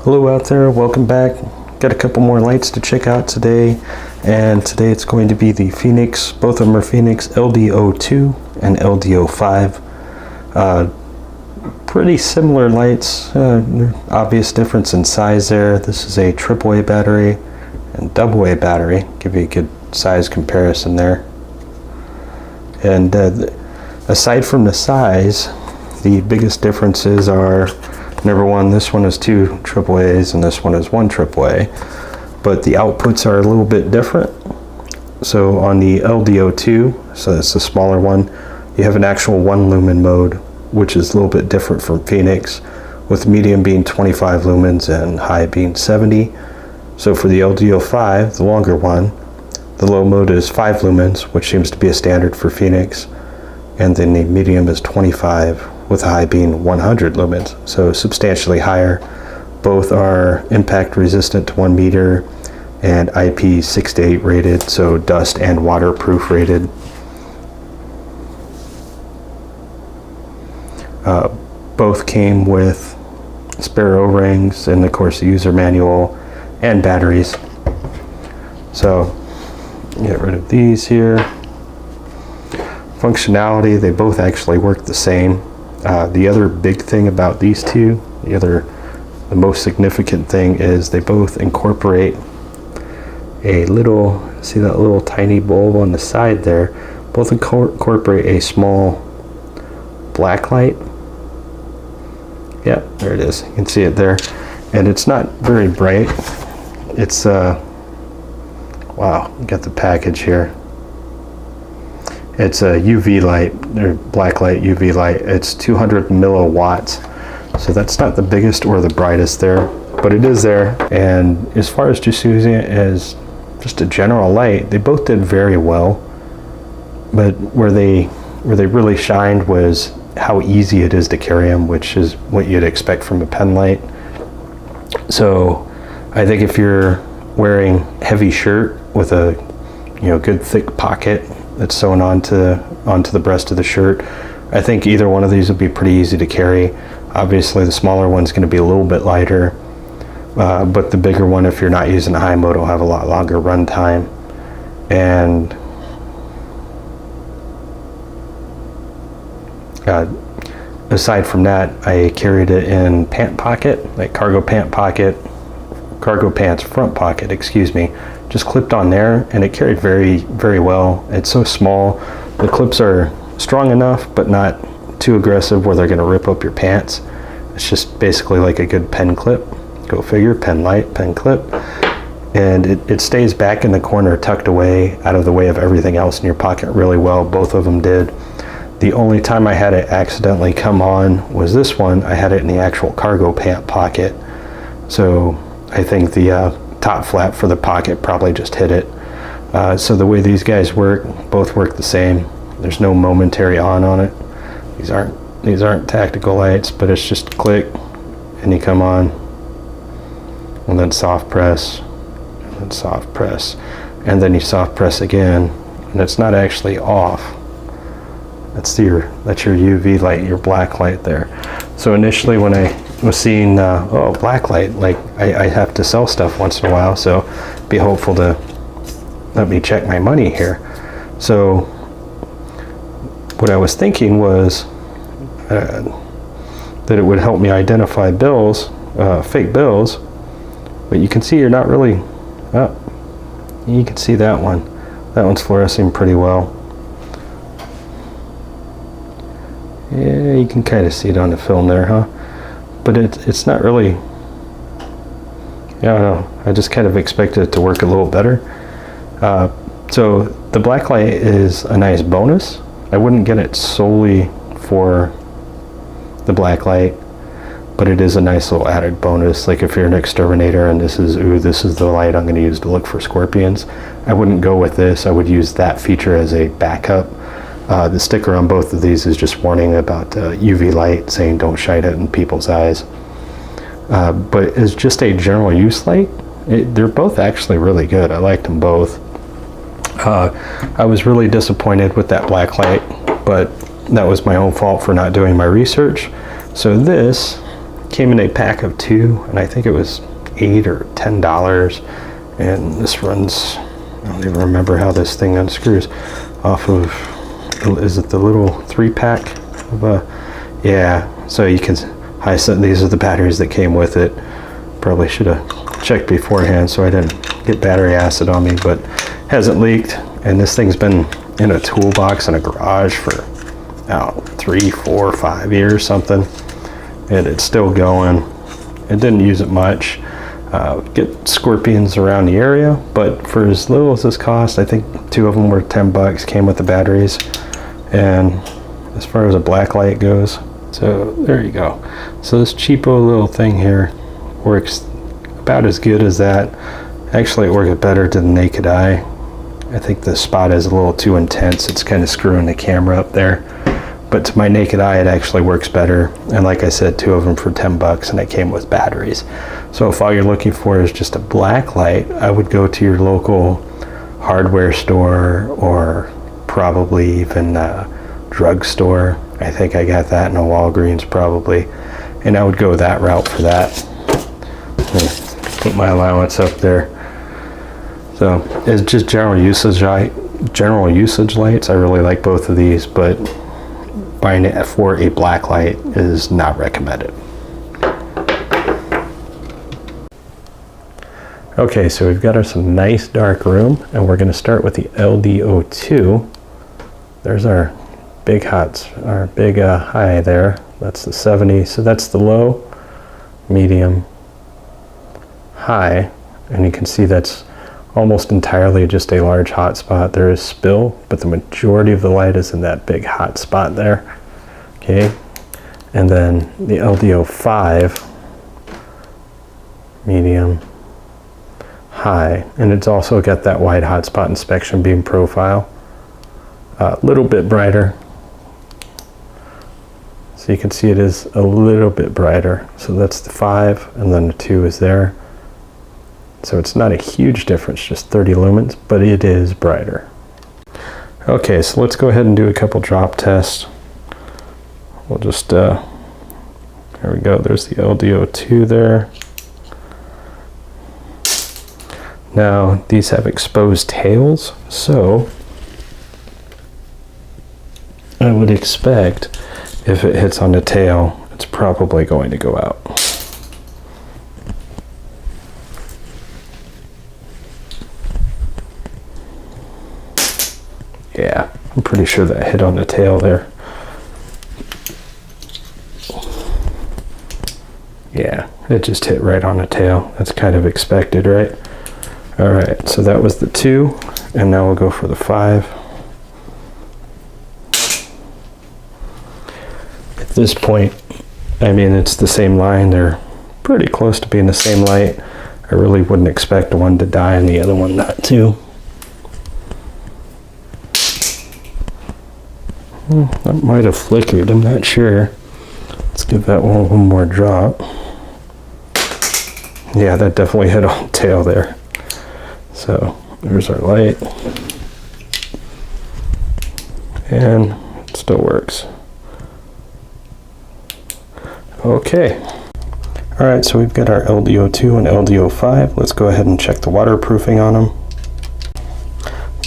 Hello out there, welcome back. Got a couple more lights to check out today, and today it's going to be the Fenix, both of them are Fenix LD02 and LD05. Pretty similar lights, obvious difference in size there. This is a AAA battery and AA battery, give you a good size comparison there. And aside from the size, the biggest differences are, number one, this one is 2 AAAs and this one is 1 AAA, but the outputs are a little bit different. So on the LD02, so that's the smaller one, you have an actual 1 lumen mode, which is a little bit different from Fenix, with medium being 25 lumens and high being 70. So for the LD05, the longer one, the low mode is 5 lumens, which seems to be a standard for Fenix, and then the medium is 25, with high being 100 lumens, so substantially higher. Both are impact resistant to 1 meter and IP6 to 8 rated, so dust and waterproof rated. Both came with spare O-rings and of course the user manual and batteries. So get rid of these here. Functionality, they both actually work the same. The other big thing about these two, the most significant thing is they both incorporate a little, see that little tiny bulb on the side there, both incorporate a small black light. Yeah, there it is, you can see it there. And it's not very bright. It's, wow, got the package here. It's a UV light, or black light UV light. It's 200 milliwatts. So that's not the biggest or the brightest there, but it is there. And as far as just using it as just a general light, they both did very well. But where they really shined was how easy it is to carry them, which is what you'd expect from a pen light. So I think if you're wearing heavy shirt with a good thick pocket that's sewn onto the breast of the shirt, I think either one of these would be pretty easy to carry. Obviously the smaller one's going to be a little bit lighter, but the bigger one, if you're not using a high mode, will have a lot longer run time. And aside from that, I carried it in pant pocket, like cargo pants front pocket, excuse me, just clipped on there, and it carried very, very well. It's so small. The clips are strong enough, but not too aggressive where they're going to rip up your pants. It's just basically like a good pen clip. Go figure, pen light, pen clip. And it stays back in the corner, tucked away, out of the way of everything else in your pocket really well. Both of them did. The only time I had it accidentally come on was this one. I had it in the actual cargo pant pocket. So I think the top flap for the pocket probably just hit it. So the way these guys work, both work the same. There's no momentary on it. These aren't tactical lights, but it's just click and you come on, and then soft press, and then soft press, and then you soft press again, and it's not actually off. That's your UV light, your black light there. So initially when I was seeing black light, like I have to sell stuff once in a while, so be hopeful to let me check my money here. So what I was thinking was that it would help me identify bills, fake bills, but you can see you're not really, you can see that one. That one's fluorescing pretty well. Yeah, you can kind of see it on the film there, huh? But it's not really, I don't know, I just kind of expected it to work a little better. So the black light is a nice bonus. I wouldn't get it solely for the black light, but it is a nice little added bonus. Like if you're an exterminator and this is the light I'm going to use to look for scorpions, I wouldn't go with this. I would use that feature as a backup. The sticker on both of these is just warning about UV light, saying don't shine it in people's eyes. But as just a general use light, they're both actually really good. I liked them both. I was really disappointed with that black light, but that was my own fault for not doing my research. So this Came in a pack of 2, and I think it was $8 or $10. And this runs, I don't even remember how this thing unscrews off of, is it the little 3-pack of yeah, so you can, these are the batteries that came with it. Probably should have checked beforehand so I didn't get battery acid on me, but hasn't leaked. And this thing's been in a toolbox in a garage for, I don't know, 3, 4, 5 years, something. And it's still going. It didn't use it much. Get scorpions around the area, but for as little as this cost, I think 2 of them were $10, came with the batteries. And as far as a black light goes, so there you go. So this cheapo little thing here works about as good as that. Actually, it works better to the naked eye. I think the spot is a little too intense. It's kind of screwing the camera up there. But to my naked eye, it actually works better. And like I said, 2 of them for $10, and it came with batteries. So if all you're looking for is just a black light, I would go to your local hardware store, or probably even a drugstore. I think I got that in a Walgreens probably. And I would go that route for that. Put my allowance up there. So it's just general usage lights. I really like both of these, but buying it for a black light is not recommended. Okay, so we've got us a nice dark room, and we're going to start with the LD02. There's our big high there. That's the 70. So that's the low, medium, high, and you can see that's almost entirely just a large hot spot. There is spill, but the majority of the light is in that big hot spot there. Okay, and then the LD05, medium, high, and it's also got that wide hotspot inspection beam profile. A little bit brighter, so you can see it is a little bit brighter. So that's the 5, and then the 2 is there. So it's not a huge difference, just 30 lumens, but it is brighter. Okay, so let's go ahead and do a couple drop tests. We'll just, there we go, there's the LD02 there. Now, these have exposed tails, so I would expect if it hits on the tail, it's probably going to go out. Yeah, I'm pretty sure that hit on the tail there. Yeah, it just hit right on the tail. That's kind of expected, right? All right, so that was the 2, and now we'll go for the 5. At this point, I mean, it's the same line. They're pretty close to being the same light. I really wouldn't expect one to die and the other one not to. That might have flickered, I'm not sure. Let's give that one more drop. Yeah, that definitely hit on the tail there. So there's our light. And it still works. Okay. All right, so we've got our LD02 and LD05. Let's go ahead and check the waterproofing on them.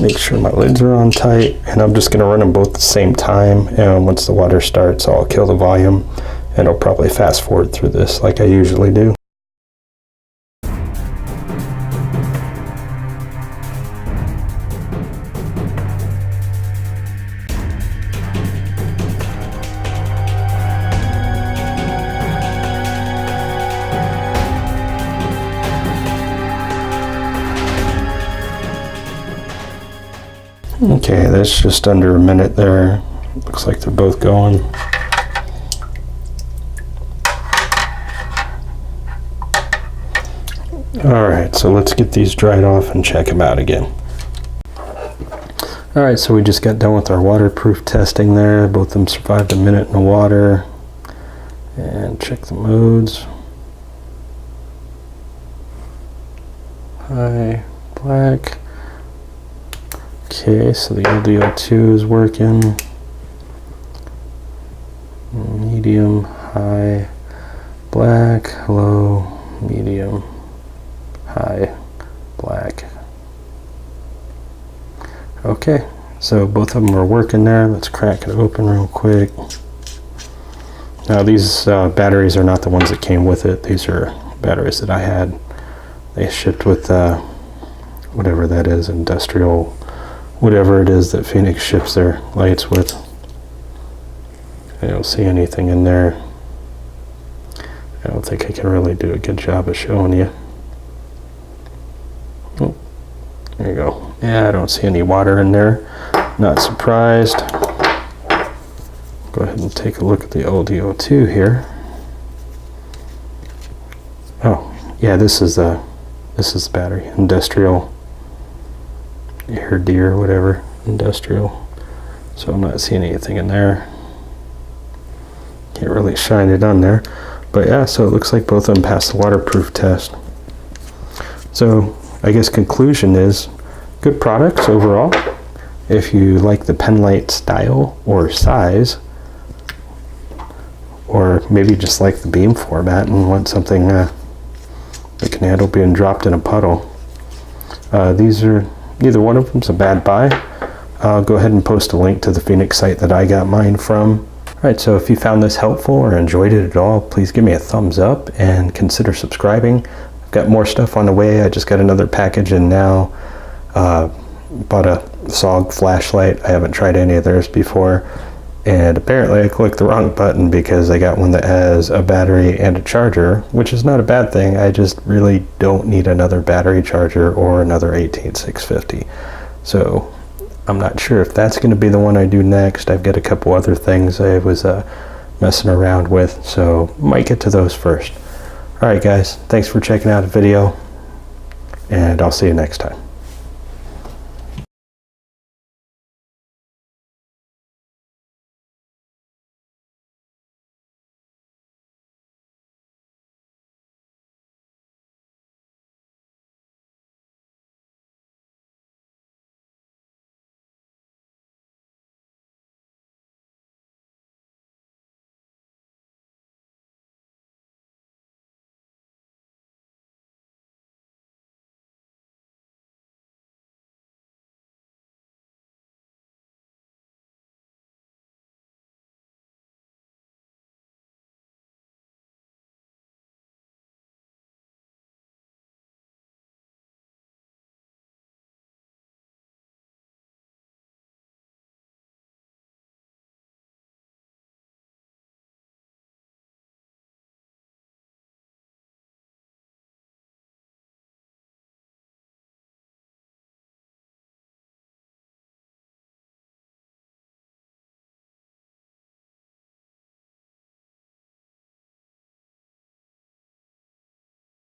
Make sure my lids are on tight, and I'm just going to run them both at the same time, and once the water starts, I'll kill the volume, and I'll probably fast forward through this like I usually do. Okay, that's just under a minute there. Looks like they're both going. Alright, so let's get these dried off and check them out again. Alright, so we just got done with our waterproof testing there. Both of them survived a minute in the water. And check the modes. High, black. Okay, so the LD02 is working. Medium, high, black. low, medium, high, black. Okay, so both of them are working there. Let's crack it open real quick. Now these batteries are not the ones that came with it. These are batteries that I had. They shipped with whatever that is, industrial, whatever it is that Fenix ships their lights with. I don't see anything in there. I don't think I can really do a good job of showing you. Oh, there you go. Yeah, I don't see any water in there. Not surprised. Go ahead and take a look at the LD02 here. Oh, yeah, this is the battery. Industrial air deer, whatever. Industrial. So I'm not seeing anything in there. Can't really shine it on there. But yeah, so it looks like both of them passed the waterproof test. So I guess conclusion is good products overall. If you like the pen light style or size, or maybe just like the beam format and want something that can handle being dropped in a puddle, these are, neither one of them's a bad buy. I'll go ahead and post a link to the Fenix site that I got mine from. Alright, so if you found this helpful or enjoyed it at all, please give me a thumbs up and consider subscribing. I've got more stuff on the way. I just got another package in now. Bought a SOG flashlight. I haven't tried any of theirs before. And apparently I clicked the wrong button because I got one that has a battery and a charger, which is not a bad thing. I just really don't need another battery charger or another 18650. So I'm not sure if that's going to be the one I do next. I've got a couple other things I was messing around with, so might get to those first. Alright guys, thanks for checking out the video, and I'll see you next time.